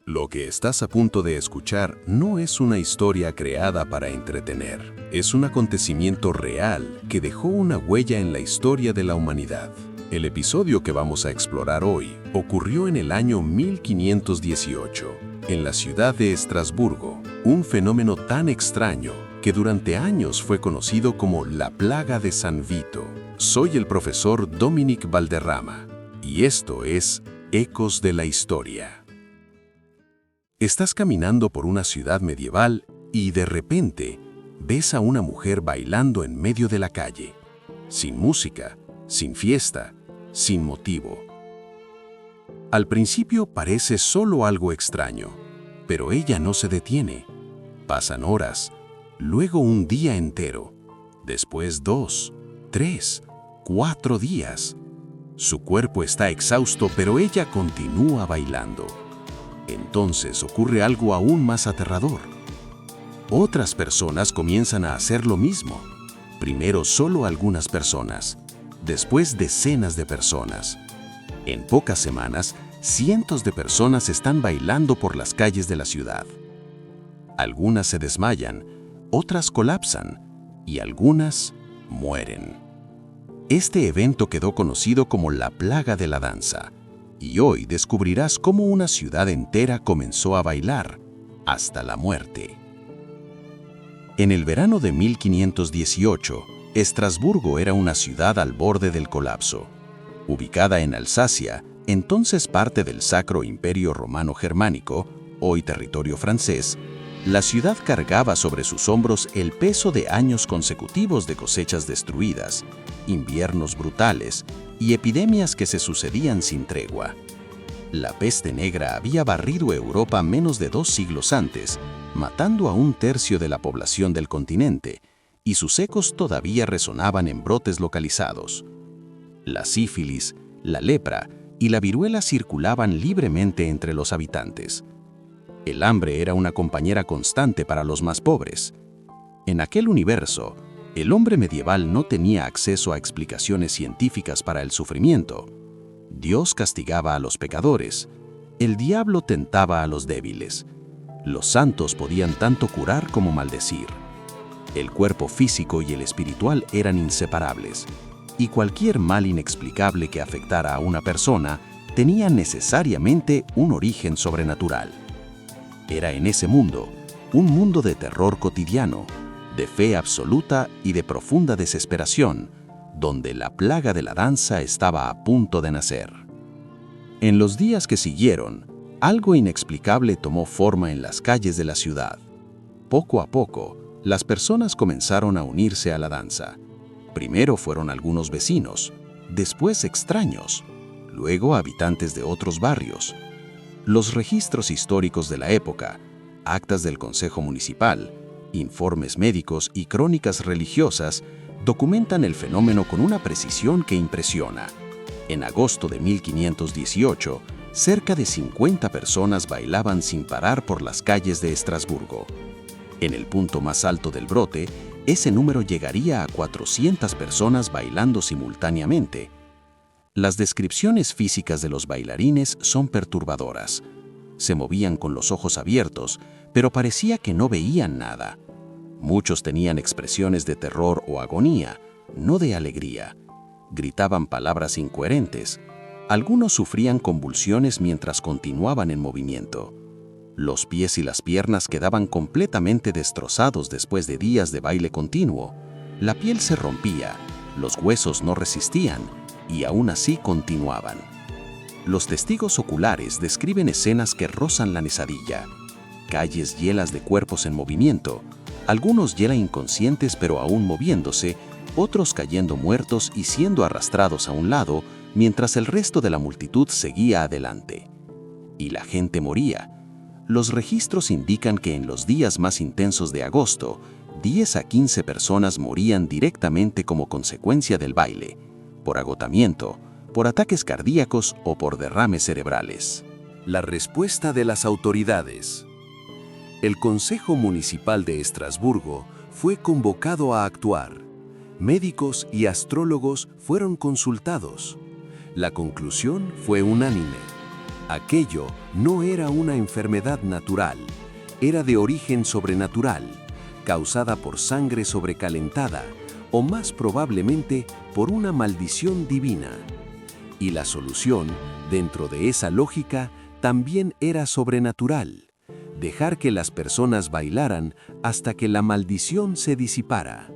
Lo que estás a punto de escuchar no es una historia creada para entretener. Es un acontecimiento real que dejó una huella en la historia de la humanidad. El episodio que vamos a explorar hoy ocurrió en el año 1518, en la ciudad de Estrasburgo, un fenómeno tan extraño que durante años fue conocido como la plaga de San Vito. Soy el profesor Dominic Valderrama, y esto es Ecos de la Historia. Estás caminando por una ciudad medieval y de repente ves a una mujer bailando en medio de la calle, sin música, sin fiesta, sin motivo. Al principio parece solo algo extraño, pero ella no se detiene. Pasan horas, luego un día entero, después 2, 3, 4 días. Su cuerpo está exhausto, pero ella continúa bailando. Entonces ocurre algo aún más aterrador. Otras personas comienzan a hacer lo mismo. Primero solo algunas personas, después decenas de personas. En pocas semanas, cientos de personas están bailando por las calles de la ciudad. Algunas se desmayan, otras colapsan y algunas mueren. Este evento quedó conocido como la plaga de la danza. Y hoy descubrirás cómo una ciudad entera comenzó a bailar hasta la muerte. En el verano de 1518, Estrasburgo era una ciudad al borde del colapso. Ubicada en Alsacia, entonces parte del Sacro Imperio Romano Germánico, hoy territorio francés, la ciudad cargaba sobre sus hombros el peso de años consecutivos de cosechas destruidas, inviernos brutales y epidemias que se sucedían sin tregua. La peste negra había barrido Europa menos de 2 siglos antes, matando a 1/3 de la población del continente, y sus ecos todavía resonaban en brotes localizados. La sífilis, la lepra y la viruela circulaban libremente entre los habitantes. El hambre era una compañera constante para los más pobres. En aquel universo, el hombre medieval no tenía acceso a explicaciones científicas para el sufrimiento. Dios castigaba a los pecadores. El diablo tentaba a los débiles. Los santos podían tanto curar como maldecir. El cuerpo físico y el espiritual eran inseparables, y cualquier mal inexplicable que afectara a una persona tenía necesariamente un origen sobrenatural. Era en ese mundo, un mundo de terror cotidiano, de fe absoluta y de profunda desesperación, donde la plaga de la danza estaba a punto de nacer. En los días que siguieron, algo inexplicable tomó forma en las calles de la ciudad. Poco a poco, las personas comenzaron a unirse a la danza. Primero fueron algunos vecinos, después extraños, luego habitantes de otros barrios. Los registros históricos de la época, actas del Consejo Municipal, informes médicos y crónicas religiosas documentan el fenómeno con una precisión que impresiona. En agosto de 1518, cerca de 50 personas bailaban sin parar por las calles de Estrasburgo. En el punto más alto del brote, ese número llegaría a 400 personas bailando simultáneamente. Las descripciones físicas de los bailarines son perturbadoras. Se movían con los ojos abiertos, pero parecía que no veían nada. Muchos tenían expresiones de terror o agonía, no de alegría. Gritaban palabras incoherentes. Algunos sufrían convulsiones mientras continuaban en movimiento. Los pies y las piernas quedaban completamente destrozados después de días de baile continuo. La piel se rompía, los huesos no resistían, y aún así continuaban. Los testigos oculares describen escenas que rozan la nesadilla. Calles llenas de cuerpos en movimiento, algunos ya inconscientes pero aún moviéndose, otros cayendo muertos y siendo arrastrados a un lado, mientras el resto de la multitud seguía adelante. Y la gente moría. Los registros indican que en los días más intensos de agosto, 10 a 15 personas morían directamente como consecuencia del baile, por agotamiento, por ataques cardíacos o por derrames cerebrales. La respuesta de las autoridades. El Consejo Municipal de Estrasburgo fue convocado a actuar. Médicos y astrólogos fueron consultados. La conclusión fue unánime. Aquello no era una enfermedad natural, era de origen sobrenatural, causada por sangre sobrecalentada o más probablemente por una maldición divina. Y la solución, dentro de esa lógica, también era sobrenatural: dejar que las personas bailaran hasta que la maldición se disipara.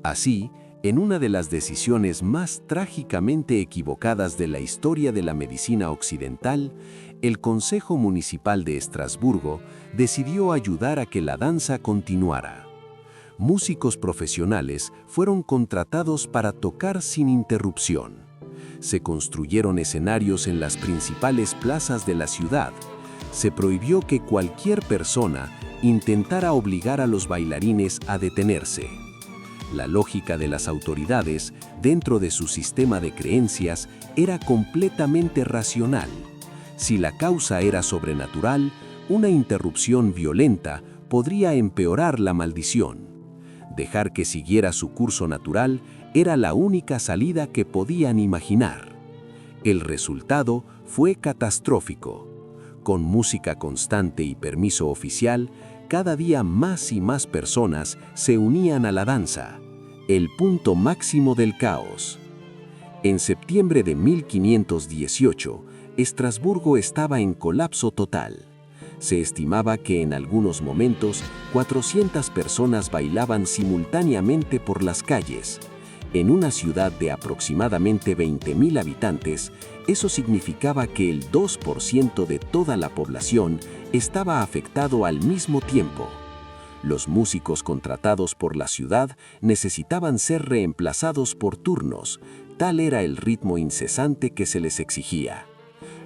Así, en una de las decisiones más trágicamente equivocadas de la historia de la medicina occidental, el Consejo Municipal de Estrasburgo decidió ayudar a que la danza continuara. Músicos profesionales fueron contratados para tocar sin interrupción. Se construyeron escenarios en las principales plazas de la ciudad. Se prohibió que cualquier persona intentara obligar a los bailarines a detenerse. La lógica de las autoridades, dentro de su sistema de creencias, era completamente racional. Si la causa era sobrenatural, una interrupción violenta podría empeorar la maldición. Dejar que siguiera su curso natural era la única salida que podían imaginar. El resultado fue catastrófico. Con música constante y permiso oficial, cada día más y más personas se unían a la danza, el punto máximo del caos. En septiembre de 1518, Estrasburgo estaba en colapso total. Se estimaba que en algunos momentos 400 personas bailaban simultáneamente por las calles. En una ciudad de aproximadamente 20.000 habitantes, eso significaba que el 2% de toda la población estaba afectado al mismo tiempo. Los músicos contratados por la ciudad necesitaban ser reemplazados por turnos, tal era el ritmo incesante que se les exigía.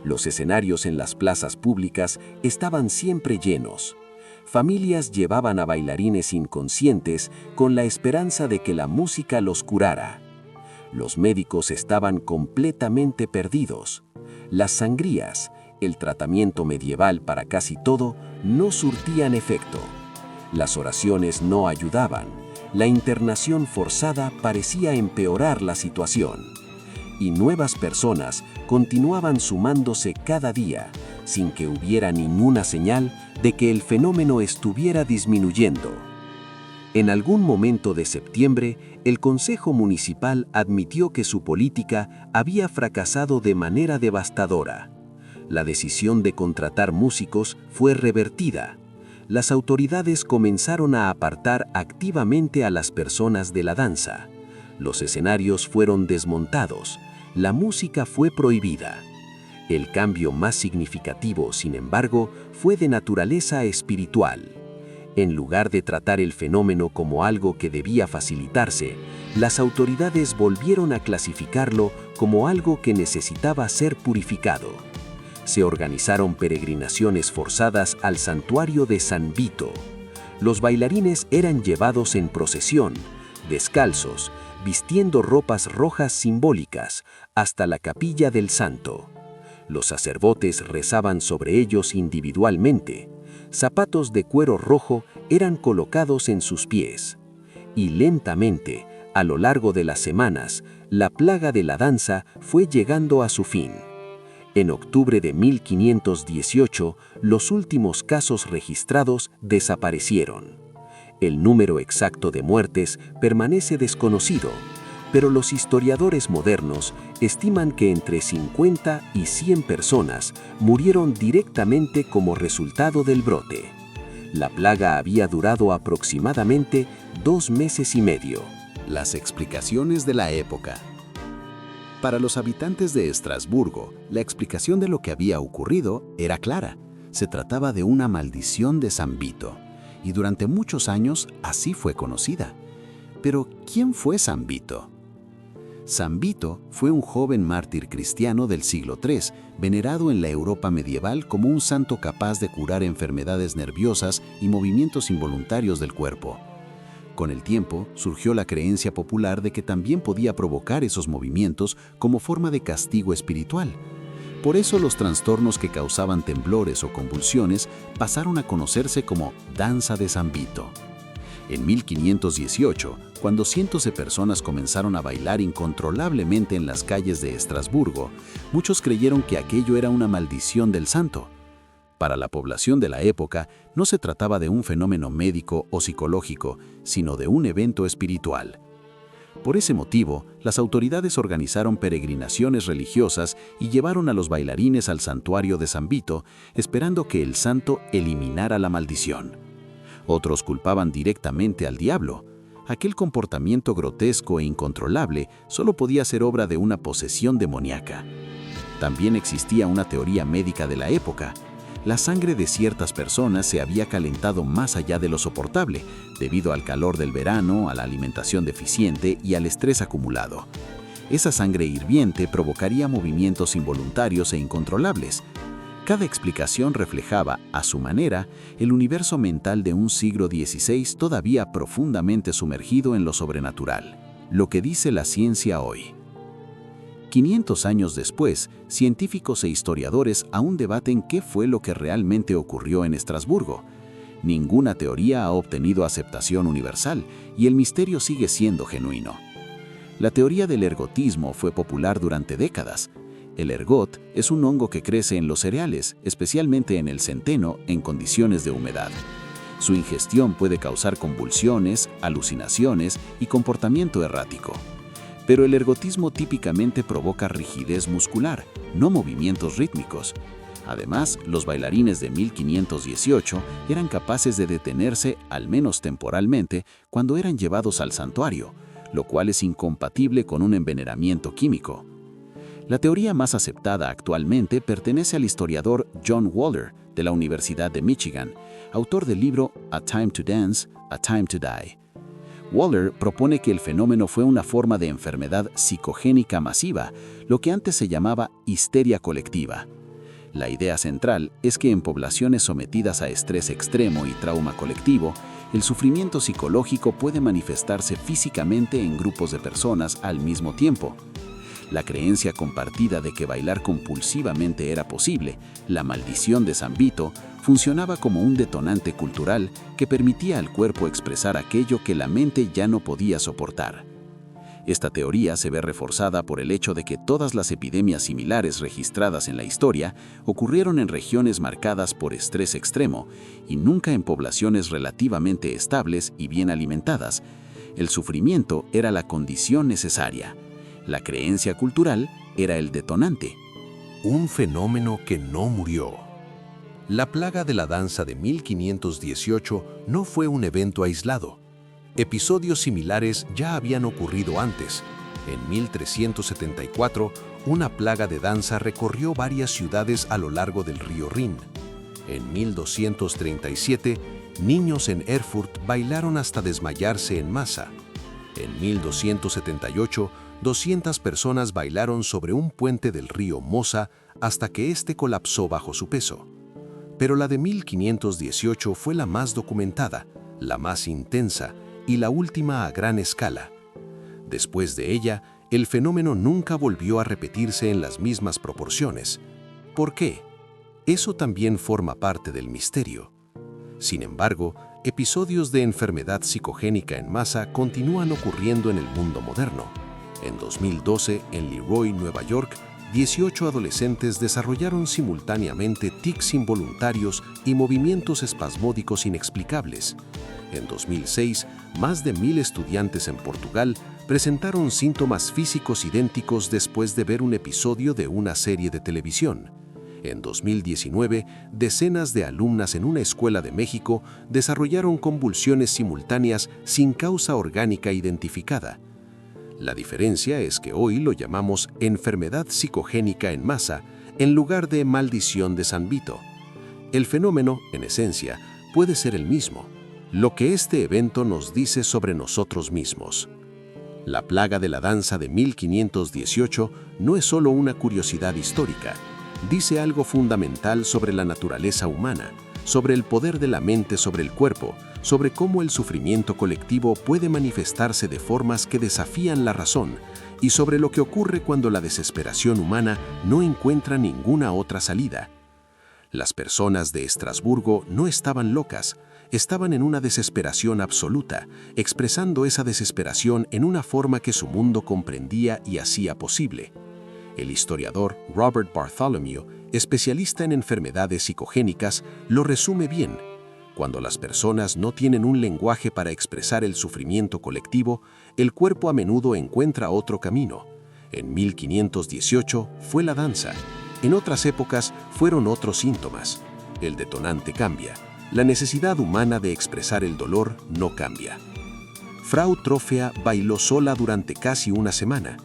Los escenarios en las plazas públicas estaban siempre llenos. Familias llevaban a bailarines inconscientes con la esperanza de que la música los curara. Los médicos estaban completamente perdidos. Las sangrías, el tratamiento medieval para casi todo, no surtían efecto. Las oraciones no ayudaban. La internación forzada parecía empeorar la situación. Y nuevas personas continuaban sumándose cada día, sin que hubiera ninguna señal de que el fenómeno estuviera disminuyendo. En algún momento de septiembre, el Consejo Municipal admitió que su política había fracasado de manera devastadora. La decisión de contratar músicos fue revertida. Las autoridades comenzaron a apartar activamente a las personas de la danza. Los escenarios fueron desmontados. La música fue prohibida. El cambio más significativo, sin embargo, fue de naturaleza espiritual. En lugar de tratar el fenómeno como algo que debía facilitarse, las autoridades volvieron a clasificarlo como algo que necesitaba ser purificado. Se organizaron peregrinaciones forzadas al santuario de San Vito. Los bailarines eran llevados en procesión, descalzos, vistiendo ropas rojas simbólicas, hasta la capilla del santo. Los sacerdotes rezaban sobre ellos individualmente. Zapatos de cuero rojo eran colocados en sus pies. Y lentamente, a lo largo de las semanas, la plaga de la danza fue llegando a su fin. En octubre de 1518, los últimos casos registrados desaparecieron. El número exacto de muertes permanece desconocido, pero los historiadores modernos estiman que entre 50 y 100 personas murieron directamente como resultado del brote. La plaga había durado aproximadamente 2 meses y medio. Las explicaciones de la época. Para los habitantes de Estrasburgo, la explicación de lo que había ocurrido era clara. Se trataba de una maldición de San Vito, y durante muchos años así fue conocida. Pero, ¿quién fue San Vito? San Vito fue un joven mártir cristiano del siglo III, venerado en la Europa medieval como un santo capaz de curar enfermedades nerviosas y movimientos involuntarios del cuerpo. Con el tiempo, surgió la creencia popular de que también podía provocar esos movimientos como forma de castigo espiritual. Por eso los trastornos que causaban temblores o convulsiones pasaron a conocerse como danza de San Vito. En 1518, cuando cientos de personas comenzaron a bailar incontrolablemente en las calles de Estrasburgo, muchos creyeron que aquello era una maldición del santo. Para la población de la época, no se trataba de un fenómeno médico o psicológico, sino de un evento espiritual. Por ese motivo, las autoridades organizaron peregrinaciones religiosas y llevaron a los bailarines al santuario de San Vito, esperando que el santo eliminara la maldición. Otros culpaban directamente al diablo. Aquel comportamiento grotesco e incontrolable solo podía ser obra de una posesión demoníaca. También existía una teoría médica de la época. La sangre de ciertas personas se había calentado más allá de lo soportable, debido al calor del verano, a la alimentación deficiente y al estrés acumulado. Esa sangre hirviente provocaría movimientos involuntarios e incontrolables. Cada explicación reflejaba, a su manera, el universo mental de un siglo XVI todavía profundamente sumergido en lo sobrenatural, lo que dice la ciencia hoy. 500 años después, científicos e historiadores aún debaten qué fue lo que realmente ocurrió en Estrasburgo. Ninguna teoría ha obtenido aceptación universal y el misterio sigue siendo genuino. La teoría del ergotismo fue popular durante décadas. El ergot es un hongo que crece en los cereales, especialmente en el centeno, en condiciones de humedad. Su ingestión puede causar convulsiones, alucinaciones y comportamiento errático. Pero el ergotismo típicamente provoca rigidez muscular, no movimientos rítmicos. Además, los bailarines de 1518 eran capaces de detenerse, al menos temporalmente, cuando eran llevados al santuario, lo cual es incompatible con un envenenamiento químico. La teoría más aceptada actualmente pertenece al historiador John Waller, de la Universidad de Michigan, autor del libro A Time to Dance, A Time to Die. Waller propone que el fenómeno fue una forma de enfermedad psicogénica masiva, lo que antes se llamaba histeria colectiva. La idea central es que en poblaciones sometidas a estrés extremo y trauma colectivo, el sufrimiento psicológico puede manifestarse físicamente en grupos de personas al mismo tiempo. La creencia compartida de que bailar compulsivamente era posible, la maldición de San Vito, funcionaba como un detonante cultural que permitía al cuerpo expresar aquello que la mente ya no podía soportar. Esta teoría se ve reforzada por el hecho de que todas las epidemias similares registradas en la historia ocurrieron en regiones marcadas por estrés extremo y nunca en poblaciones relativamente estables y bien alimentadas. El sufrimiento era la condición necesaria. La creencia cultural era el detonante. Un fenómeno que no murió. La plaga de la danza de 1518 no fue un evento aislado. Episodios similares ya habían ocurrido antes. En 1374, una plaga de danza recorrió varias ciudades a lo largo del río Rin. En 1237, niños en Erfurt bailaron hasta desmayarse en masa. En 1278, 200 personas bailaron sobre un puente del río Mosa hasta que éste colapsó bajo su peso. Pero la de 1518 fue la más documentada, la más intensa y la última a gran escala. Después de ella, el fenómeno nunca volvió a repetirse en las mismas proporciones. ¿Por qué? Eso también forma parte del misterio. Sin embargo, episodios de enfermedad psicogénica en masa continúan ocurriendo en el mundo moderno. En 2012, en Leroy, Nueva York, 18 adolescentes desarrollaron simultáneamente tics involuntarios y movimientos espasmódicos inexplicables. En 2006, más de 1,000 estudiantes en Portugal presentaron síntomas físicos idénticos después de ver un episodio de una serie de televisión. En 2019, decenas de alumnas en una escuela de México desarrollaron convulsiones simultáneas sin causa orgánica identificada. La diferencia es que hoy lo llamamos enfermedad psicogénica en masa en lugar de maldición de San Vito. El fenómeno, en esencia, puede ser el mismo, lo que este evento nos dice sobre nosotros mismos. La plaga de la danza de 1518 no es solo una curiosidad histórica, dice algo fundamental sobre la naturaleza humana, sobre el poder de la mente sobre el cuerpo, sobre cómo el sufrimiento colectivo puede manifestarse de formas que desafían la razón y sobre lo que ocurre cuando la desesperación humana no encuentra ninguna otra salida. Las personas de Estrasburgo no estaban locas, Estaban en una desesperación absoluta, expresando esa desesperación en una forma que su mundo comprendía y hacía posible. El historiador Robert Bartholomew, especialista en enfermedades psicogénicas, lo resume bien. Cuando las personas no tienen un lenguaje para expresar el sufrimiento colectivo, el cuerpo a menudo encuentra otro camino. En 1518 fue la danza. En otras épocas fueron otros síntomas. El detonante cambia. La necesidad humana de expresar el dolor no cambia. Frau Trófea bailó sola durante casi una semana.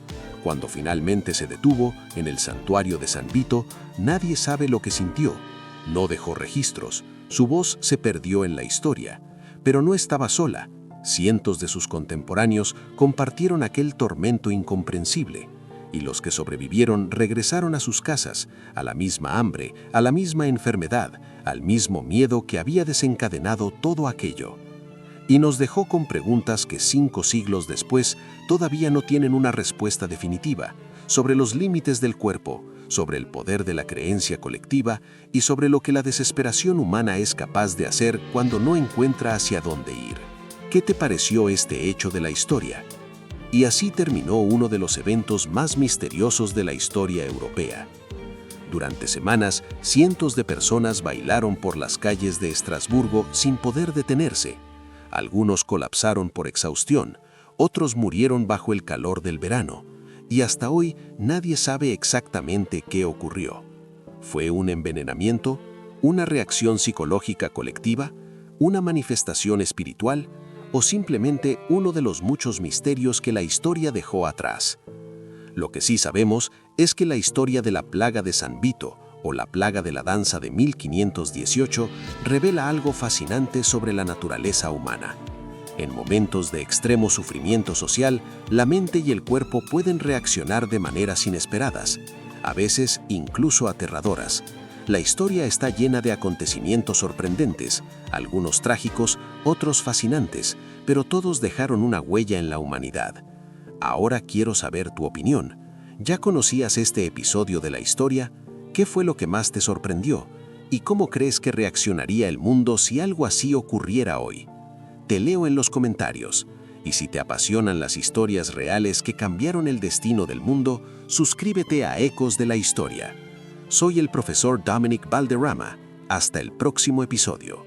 Cuando finalmente se detuvo en el santuario de San Vito, nadie sabe lo que sintió. No dejó registros. Su voz se perdió en la historia. Pero no estaba sola. Cientos de sus contemporáneos compartieron aquel tormento incomprensible. Y los que sobrevivieron regresaron a sus casas, a la misma hambre, a la misma enfermedad, al mismo miedo que había desencadenado todo aquello. Y nos dejó con preguntas que 5 siglos después todavía no tienen una respuesta definitiva, sobre los límites del cuerpo, sobre el poder de la creencia colectiva y sobre lo que la desesperación humana es capaz de hacer cuando no encuentra hacia dónde ir. ¿Qué te pareció este hecho de la historia? Y así terminó uno de los eventos más misteriosos de la historia europea. Durante semanas, cientos de personas bailaron por las calles de Estrasburgo sin poder detenerse. Algunos colapsaron por exhaustión, otros murieron bajo el calor del verano, y hasta hoy nadie sabe exactamente qué ocurrió. ¿Fue un envenenamiento? ¿Una reacción psicológica colectiva? ¿Una manifestación espiritual? ¿O simplemente uno de los muchos misterios que la historia dejó atrás? Lo que sí sabemos es que la historia de la plaga de San Vito, o la plaga de la danza de 1518, revela algo fascinante sobre la naturaleza humana. En momentos de extremo sufrimiento social, la mente y el cuerpo pueden reaccionar de maneras inesperadas, a veces incluso aterradoras. La historia está llena de acontecimientos sorprendentes, algunos trágicos, otros fascinantes, pero todos dejaron una huella en la humanidad. Ahora quiero saber tu opinión. ¿Ya conocías este episodio de la historia? ¿Qué fue lo que más te sorprendió? ¿Y cómo crees que reaccionaría el mundo si algo así ocurriera hoy? Te leo en los comentarios. Y si te apasionan las historias reales que cambiaron el destino del mundo, suscríbete a Ecos de la Historia. Soy el profesor Dominic Valderrama. Hasta el próximo episodio.